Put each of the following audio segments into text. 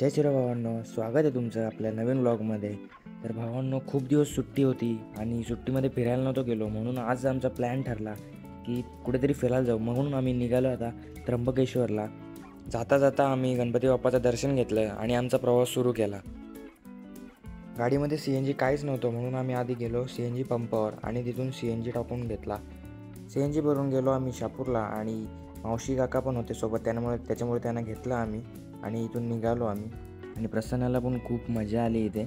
जय श्रीराम भावांनो, स्वागत आहे तुमचं आपल्या नवीन व्लॉगमध्ये. तर भावांनो, खूप दिवस सुट्टी होती आणि सुट्टीमध्ये फिरायला नव्हतो गेलो, म्हणून आज आमचा प्लॅन ठरला की कुठेतरी फिरायला जाऊ. म्हणून आम्ही निघालो आता त्र्यंबकेश्वरला. जाता जाता आम्ही गणपती बाप्पाचं दर्शन घेतलं आणि आमचा प्रवास सुरू केला. गाडीमध्ये CNG काहीच नव्हतं, म्हणून आम्ही आधी गेलो CNG पंपावर आणि तिथून CNG टाकून घेतला. CNG भरून गेलो आम्ही शहापूरला आणि मावशी काका पण होते सोबत, त्याच्यामुळे त्यांना घेतलं आम्ही आणि इथून निघालो आम्ही. आणि प्रसन्नाला पण खूप मजा आली इथे.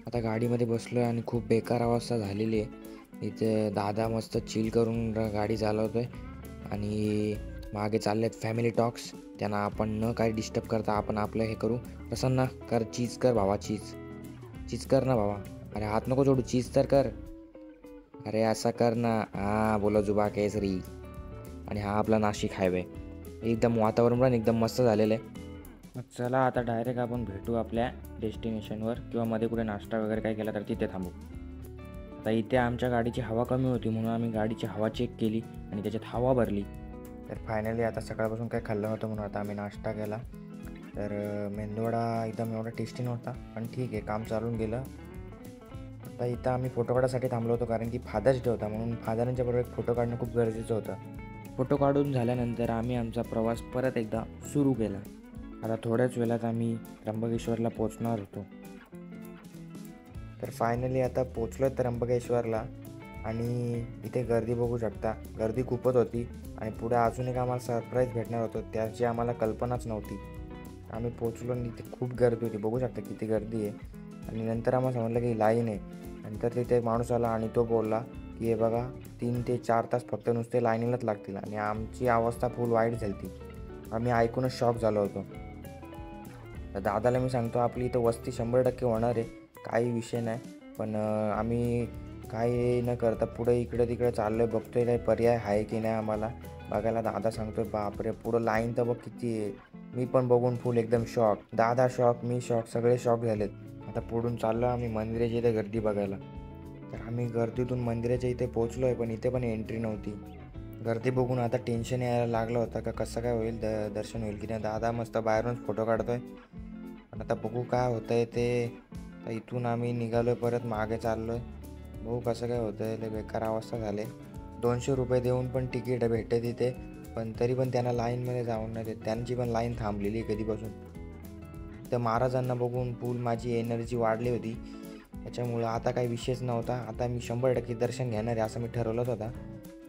आता गाडीमध्ये बसलो आणि खूप बेकार अवस्था झालेली आहे. इथे दादा मस्त चिल करून गाडी चालवतो आहे आणि मागे चाललेत फॅमिली टॉक्स. त्यांना आपण न काही डिस्टर्ब करता आपण आपलं हे करू. प्रसन्ना कर, चीज कर भावा, चीज कर ना भावा. अरे हात नको जोडू, चीज तर कर. अरे असा कर ना. हां बोला जुबा केसरी. आणि हा आपला नाशिक हायवे. एकदम वातावरण पण एकदम मस्त झालेलं आहे. मग चला आता डायरेक्ट आपण भेटू आपल्या डेस्टिनेशनवर, किंवा मध्ये कुठे नाश्ता वगैरे काय केला तर तिथे थांबू. आता इथे आमच्या गाडीची हवा कमी होती, म्हणून आम्ही गाडीची हवा चेक केली आणि त्याच्यात हवा भरली. तर फायनली आता सकाळपासून काही खाल्लं नव्हतं, म्हणून आता आम्ही नाश्ता केला. तर मेंदूवडा एकदम एवढा टेस्टी नव्हता, पण ठीक आहे, काम चालून गेलं. आता इथं आम्ही फोटो काढायसाठी थांबलो होतो, कारण की फादर्स डे होता, म्हणून फादरांच्या बरोबर एक फोटो काढणं खूप गरजेचं होतं. फोटो काढून झाल्यानंतर आम्ही आमचा प्रवास परत एकदा सुरू केला. आता थोड्याच वेळात आम्ही त्र्यंबकेश्वरला पोचणार होतो. तर फायनली आता पोचलो आहे त्र्यंबकेश्वरला आणि इथे गर्दी बघू शकता. गर्दी खूपच होती आणि पुढे अजून एक आम्हाला सरप्राईज भेटणार होतं, त्याची आम्हाला कल्पनाच नव्हती. आम्ही पोचलो आणि इथे खूप गर्दी होती, बघू शकता किती गर्दी आहे. आणि नंतर आम्हाला समजलं की लाईन आहे. नंतर तिथे माणूस आला आणि तो बोलला की हे बघा 3 ते 4 तास फक्त नुसते लाईनीलाच लागतील. आणि आमची अवस्था फुल वाईट झाली ती. आम्ही ऐकूनच शॉक झालो होतो. तर दादाला मी सांगतो आपली इथं वस्ती 100% होणार आहे, काही विषय नाही. पण आम्ही काही न करता पुढे इकडे तिकडे चाललो आहे, बघतोय काही पर्याय आहे की नाही आम्हाला बघायला. दादा सांगतोय बापरे पुढं लाईन तर बघ किती आहे. मी पण बघून फुल एकदम शॉक, दादा शॉक, मी शॉक, सगळे शॉक झालेत. आता पुढून चाललो आम्ही मंदिराच्या इथे गर्दी बघायला. तर आम्ही गर्दीतून मंदिराच्या इथे पोचलो आहे, पण इथे पण एंट्री नव्हती. गर्दी बघून आता टेन्शन यायला लागलं होतं का कसं काय होईल, दर्शन होईल की नाही. दादा मस्त बाहेरूनच फोटो काढतोय, पण आता बघू काय होतं आहे ते. तर इथून आम्ही निघालो आहे, परत मागे चाललो आहे, बघू कसं काय होतं आहे. बेकार अवस्था झाले. 200 रुपये देऊन पण तिकीट भेटते तिथे, पण तरी पण त्यांना लाईनमध्ये जाऊन नाही देत. त्यांची पण लाईन थांबलेली कधीपासून. तर महाराजांना बघून फुल माझी एनर्जी वाढली होती, त्याच्यामुळं आता काही विषयच नव्हता. आता मी 100% दर्शन घेणार आहे असं मी ठरवलंच होता.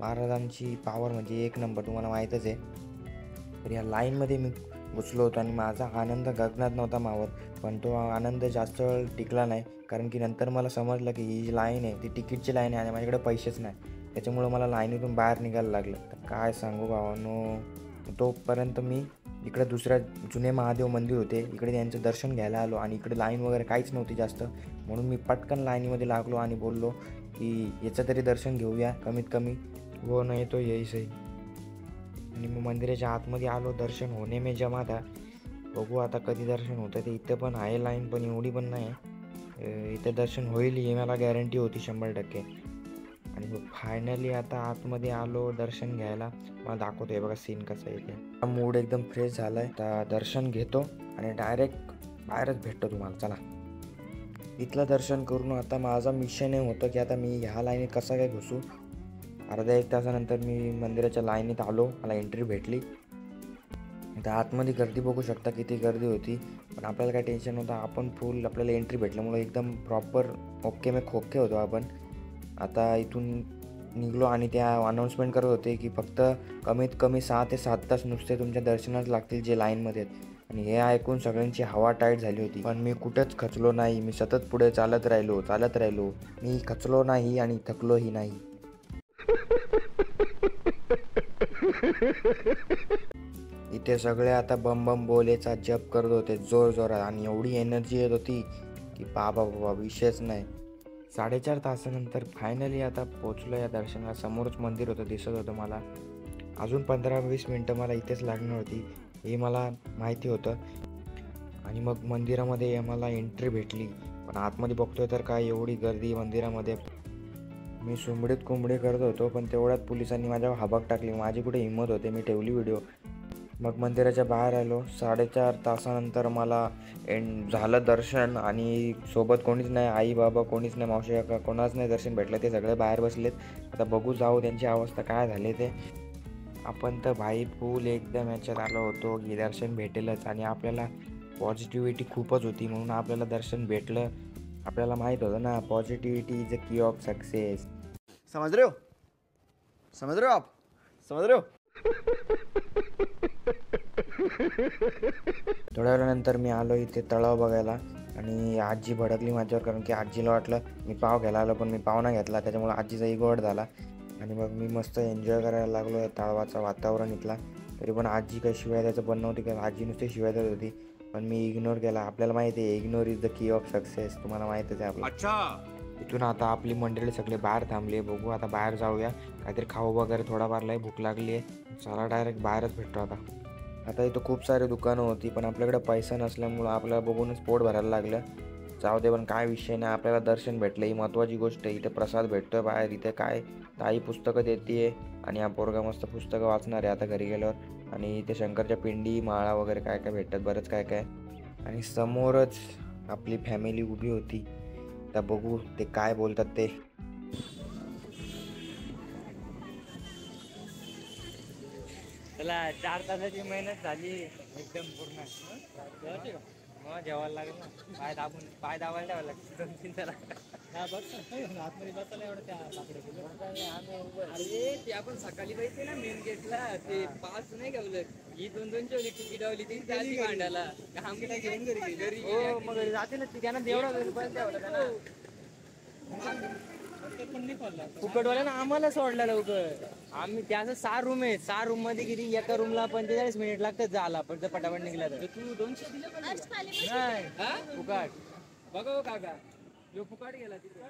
महाराजांची पावर म्हणजे एक नंबर, तुम्हाला माहीतच आहे. तर या लाईनमध्ये मी घुसलो होतो आणि माझा आनंद गगनात नव्हता मावत. पण तो आनंद जास्त वेळ टिकला नाही, कारण की नंतर मला समजलं की ही जी लाईन आहे ती तिकीटची लाईन आहे आणि माझ्याकडे पैसेच नाही. त्याच्यामुळं मला लाईनीतून बाहेर निघायला लागलं. तर काय सांगू भावांनो, तोपर्यंत मी इकडे दुसऱ्या जुने महादेव मंदिर होते, इकडे त्यांचं दर्शन घ्यायला आलो आणि इकडे लाईन वगैरे काहीच नव्हती जास्त. म्हणून मी पटकन लाईनीमध्ये लागलो आणि बोललो की याचं तरी दर्शन घेऊया कमीत कमी, वो नाही तो यही सही. आणि मग मंदिराच्या आतमध्ये आलो. दर्शन होणे में जमा था. बघू आता कधी दर्शन होतं ते. इथं पण आहे लाईन, पण एवढी पण नाही. इथं दर्शन होईल ही मला गॅरंटी होती 100%. आणि मग फायनली आता आतमध्ये आलो दर्शन घ्यायला. मला दाखवतो आहे बघा सीन कसा आहे इथे. मूड एकदम फ्रेश झाला आहे. आता दर्शन घेतो आणि डायरेक्ट बाहेरच भेटतो तुम्हाला. चला, इथलं दर्शन करून आता माझा मिशन हे होतं की आता मी ह्या लाईनीत कसा काय घुसू. अर्धा 1 तासानंतर मी मंदिराच्या लाईनीत आलो, मला एंट्री भेटली. आता आतमध्ये गर्दी बघू शकता किती गर्दी होती, पण आपल्याला काय टेन्शन नव्हतं. आपण फुल आपल्याला एंट्री भेटल्यामुळे एकदम प्रॉपर ओके में खोके होतो आपण. आता इथून निघलो आणि त्या अनाऊन्समेंट करत होते की फक्त कमीत कमी 6 ते 7 तास नुसते तुमच्या दर्शनास लागतील जे लाईनमध्ये आहेत. आणि हे ऐकून सगळ्यांची हवा टाईट झाली होती, पण मी कुठेच खचलो नाही. मी सतत पुढे चालत राहिलो. मी खचलो नाही आणि थकलोही नाही. इथे सगळे आता बम बम बोलेचा जप करत होते जोर जोरात, आणि एवढी एनर्जी येत होती की बाबा विषयच नाही. 4.5 तासानंतर फायनली आता पोचलो या दर्शनाला. समोरच मंदिर होतं, दिसत होतं मला. अजून 15-20 मिनटं मला इथेच लागणार होती, हे मला माहिती होतं. आणि मग मंदिरामध्ये मला एंट्री भेटली, पण आतमध्ये बघतोय तर काय एवढी गर्दी मंदिरामध्ये. मी सुंबडीत कोंबडी करत होतो, पण तेवढ्यात पोलिसांनी माझ्यावर हाबाक टाकली. माझी कुठे हिंमत होते, मी ठेवली व्हिडिओ. मग मंदिराच्या बाहेर आलो. 4.5 तासानंतर मला झालं दर्शन आणि सोबत कोणीच नाही, आई बाबा कोणीच नाही, मावशी काका कोणाच नाही दर्शन भेटलं. ते सगळे बाहेर बसलेत. आता बघू जाऊ त्यांची अवस्था काय झाली ते. आपण तर भाई फुल एकदम याच्यात आलो होतो की दर्शन भेटेलच आणि आपल्याला पॉझिटिव्हिटी खूपच होती म्हणून आपल्याला दर्शन भेटलं. आपल्याला माहीत होतं ना, पॉझिटिव्हिटी इज अ की ऑफ सक्सेस. समझ रहे हो? समझ रहे हो आप? समझ रहे हो? थोड्या वेळानंतर मी आलो इथे तलाव बघायला आणि आजी भडकली माझ्यावर, कारण की आजीला वाटलं मी पाव घ्यायला आलो पण मी पाव नाही घेतला. त्याच्यामुळे आजीचा इगोट झाला आणि मग मी मस्त एन्जॉय करायला लागलो या तळावाचं वातावरण इथला. तरी पण आजी काही शिवाय द्यायचं बंद नव्हती, कारण आजी नुसती शिवाय देत होती पण मी इग्नोर केला. आपल्याला माहिती आहे ignore is the key of success, तुम्हाला माहीतच आहे आपलं. अच्छा. इथून आता आपली मंडळी सगळे बाहेर थांबली. बघू आता बाहेर जाऊया, काहीतरी खाऊ वगैरे थोडाफार लय भूक लागली आहे. चला डायरेक्ट बाहेरच भेटतो आता. आता इथं खूप सारे दुकानं होती पण आपल्याकडे पैसा नसल्यामुळं आपल्याला बघूनच पोट भरायला लागलं. जाऊ दे, पण काय विषय नाही, आपल्याला दर्शन भेटलं ही महत्त्वाची गोष्ट आहे. इथे प्रसाद भेटतोय बाहेर. इथे काय ताई पुस्तकं देते आणि हा पोरगा मस्त पुस्तकं वाचणार आहे आता घरी गेल्यावर. आणि इथे शंकरच्या पिंडी माळा वगैरे काय काय भेटतात, बरंच काय काय. आणि समोरच आपली फॅमिली उभी होती. आता बघू ते काय बोलतात ते. चला 4 तासाची मेहनत झाली एकदम पूर्ण. मग जेवायला लागेल ना, पाय दाबायला ठेवायला लागतं 2-3 तास. अरे ते आपण सकाळी पाहिजे ना मेन गेटला ते पास नाही गावलं, ही 2-2 ची तिकीट लावली ती त्याची भांडायला काम घेऊन घरी हो. मग घरी जाते ना ती, त्यांना तेवढा रुपये द्यावं त्यांना. फुकटवाल्यानं आम्हाला सोडलं लवकर. आम्ही त्याचं 6 रूम आहे, 6 रूम मध्ये किती एका रूमला 45 मिनिट लागतात झाला, पण जर पटापट निघला तर. तू 200 दिले पण नाही फुकट. बघा काका जो फुकट गेला तिथे.